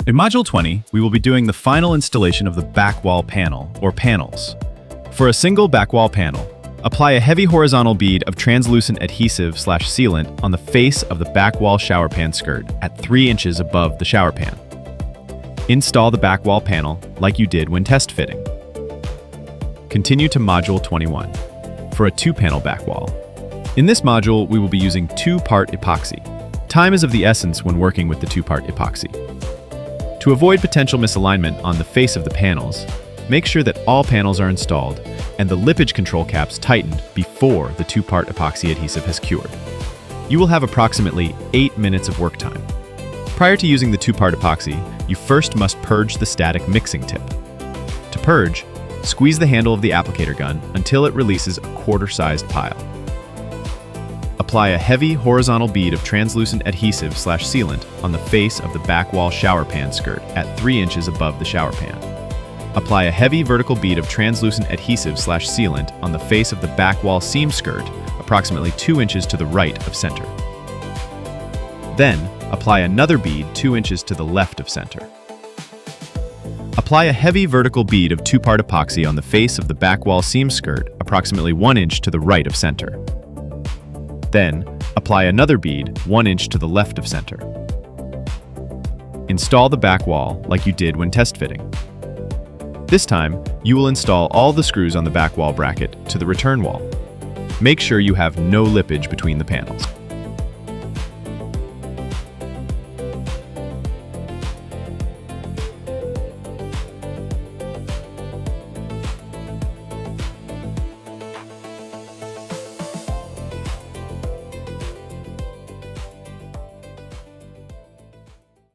In Module 20, we will be doing the final installation of the back wall panel, or panels. For a single back wall panel, apply a heavy horizontal bead of translucent adhesive/sealant on the face of the back wall shower pan skirt at 3 inches above the shower pan. Install the back wall panel like you did when test fitting. Continue to Module 21 for a 2-panel back wall. In this module, we will be using 2-part epoxy. Time is of the essence when working with the 2-part epoxy. To avoid potential misalignment on the face of the panels, make sure that all panels are installed and the lippage control caps tightened before the 2-part epoxy adhesive has cured. You will have approximately 8 minutes of work time. Prior to using the 2-part epoxy, you first must purge the static mixing tip. To purge, squeeze the handle of the applicator gun until it releases a quarter-sized pile. Apply a heavy horizontal bead of translucent adhesive/sealant on the face of the back wall shower pan skirt at 3 inches above the shower pan. Apply a heavy vertical bead of translucent adhesive/sealant on the face of the back wall seam skirt approximately 2 inches to the right of center. Then, apply another bead 2 inches to the left of center. Apply a heavy vertical bead of 2-part epoxy on the face of the back wall seam skirt approximately 1 inch to the right of center. Then, apply another bead 1 inch to the left of center. Install the back wall like you did when test fitting. This time, you will install all the screws on the back wall bracket to the return wall. Make sure you have no lippage between the panels.